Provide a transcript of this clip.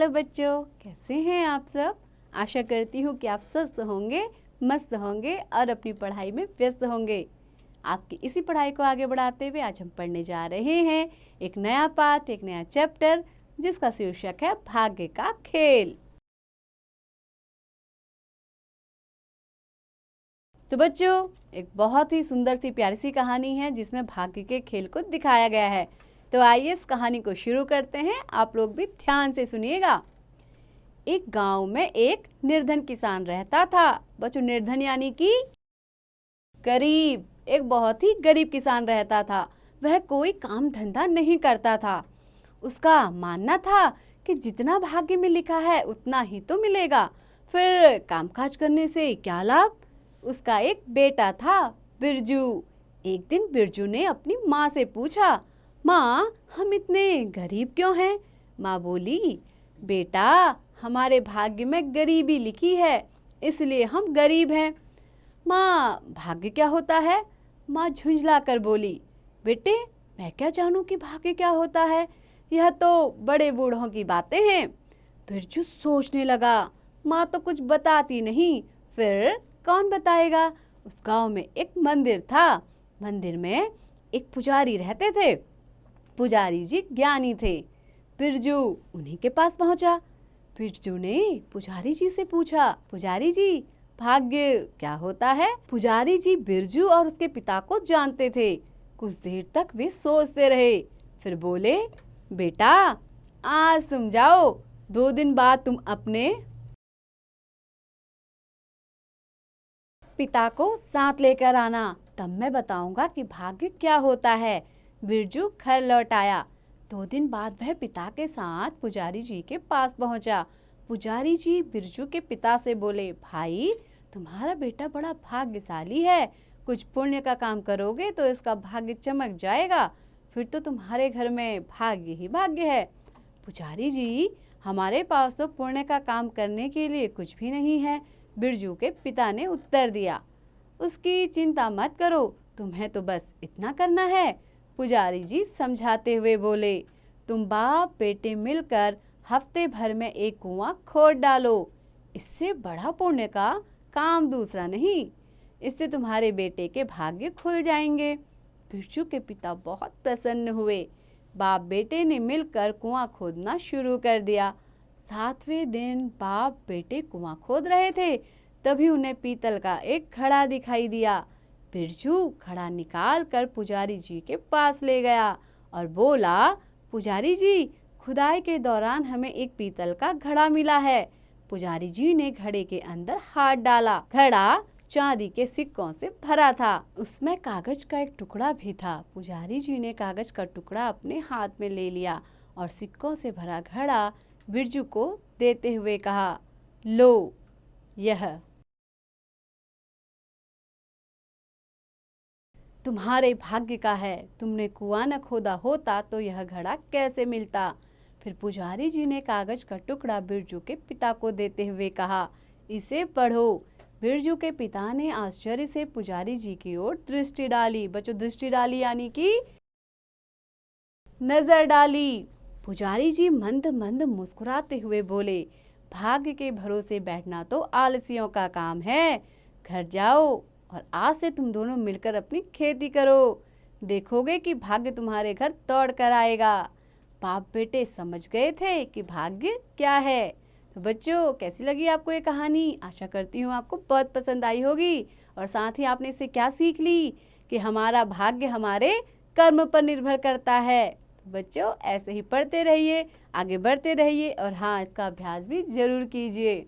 Hello बच्चों, कैसे हैं आप सब। आशा करती हूँ कि आप स्वस्थ होंगे, मस्त होंगे और अपनी पढ़ाई में व्यस्त होंगे। आपकी इसी पढ़ाई को आगे बढ़ाते हुए आज हम पढ़ने जा रहे हैं एक नया पाठ, एक नया चैप्टर, जिसका शीर्षक है भाग्य का खेल। तो बच्चों, एक बहुत ही सुंदर सी प्यारी सी कहानी है जिसमें भाग्य के खेल को दिखाया गया है। तो आइए इस कहानी को शुरू करते हैं। आप लोग भी ध्यान से सुनिएगा। एक गांव में एक निर्धन किसान रहता था। बच्चों, निर्धन यानी कि गरीब। एक बहुत ही गरीब किसान रहता था। वह कोई काम धंधा नहीं करता था। उसका मानना था कि जितना भाग्य में लिखा है उतना ही तो मिलेगा, फिर कामकाज करने से क्या लाभ। उसका एक बेटा था, बिरजू। एक दिन बिरजू ने अपनी माँ से पूछा, माँ, हम इतने गरीब क्यों हैं। माँ बोली, बेटा, हमारे भाग्य में गरीबी लिखी है, इसलिए हम गरीब हैं। माँ, भाग्य क्या होता है। माँ झुंझला कर बोली, बेटे, मैं क्या जानूं कि भाग्य क्या होता है, यह तो बड़े बूढ़ों की बातें हैं। बिरजू सोचने लगा, माँ तो कुछ बताती नहीं, फिर कौन बताएगा। उस गांव में एक मंदिर था। मंदिर में एक पुजारी रहते थे। पुजारी जी ज्ञानी थे। बिरजू उन्हीं के पास पहुंचा। बिरजू ने पुजारी जी से पूछा, पुजारी जी, भाग्य क्या होता है। पुजारी जी बिरजू और उसके पिता को जानते थे। कुछ देर तक वे सोचते रहे, फिर बोले, बेटा, आज तुम जाओ, 2 दिन बाद तुम अपने पिता को साथ लेकर आना, तब मैं बताऊंगा कि भाग्य क्या होता है। बिरजू घर लौट आया। 2 दिन बाद वह पिता के साथ पुजारी जी के पास पहुंचा। पुजारी जी बिरजू के पिता से बोले, भाई, तुम्हारा बेटा बड़ा भाग्यशाली है। कुछ पुण्य का काम करोगे तो इसका भाग्य चमक जाएगा, फिर तो तुम्हारे घर में भाग्य ही भाग्य है। पुजारी जी, हमारे पास तो पुण्य का काम करने के लिए कुछ भी नहीं है। बिरजू के पिता ने उत्तर दिया, उसकी चिंता मत करो, तुम्हें तो बस इतना करना है। पुजारी जी समझाते हुए बोले, तुम बाप बेटे मिलकर हफ्ते भर में एक कुआं खोद डालो, इससे बड़ा पुण्य का काम दूसरा नहीं। इससे तुम्हारे बेटे के भाग्य खुल जाएंगे। बिरजू के पिता बहुत प्रसन्न हुए। बाप बेटे ने मिलकर कुआं खोदना शुरू कर दिया। 7वें दिन बाप बेटे कुआं खोद रहे थे, तभी उन्हें पीतल का एक घड़ा दिखाई दिया। बिरजू घड़ा निकाल कर पुजारी जी के पास ले गया और बोला, पुजारी जी, खुदाई के दौरान हमें एक पीतल का घड़ा मिला है। पुजारी जी ने घड़े के अंदर हाथ डाला। घड़ा चांदी के सिक्कों से भरा था। उसमें कागज का एक टुकड़ा भी था। पुजारी जी ने कागज का टुकड़ा अपने हाथ में ले लिया और सिक्कों से भरा घड़ा बिरजू को देते हुए कहा, लो, यह तुम्हारे भाग्य का है। तुमने कुआं न खोदा होता तो यह घड़ा कैसे मिलता। फिर पुजारी जी ने कागज का टुकड़ा बिरजू के पिता को देते हुए कहा, इसे पढ़ो। बिरजू के पिता ने आश्चर्य से पुजारी जी की ओर दृष्टि डाली। बच्चों, दृष्टि डाली यानी कि नजर डाली। पुजारी जी मंद मंद मुस्कुराते हुए बोले, भाग्य के भरोसे बैठना तो आलसियों का काम है। घर जाओ और आज से तुम दोनों मिलकर अपनी खेती करो, देखोगे कि भाग्य तुम्हारे घर दौड़ कर आएगा। बाप बेटे समझ गए थे कि भाग्य क्या है। तो बच्चों, कैसी लगी आपको ये कहानी। आशा करती हूँ आपको बहुत पसंद आई होगी और साथ ही आपने इससे क्या सीख ली कि हमारा भाग्य हमारे कर्म पर निर्भर करता है। तो बच्चों, ऐसे ही पढ़ते रहिए, आगे बढ़ते रहिए और हाँ, इसका अभ्यास भी जरूर कीजिए।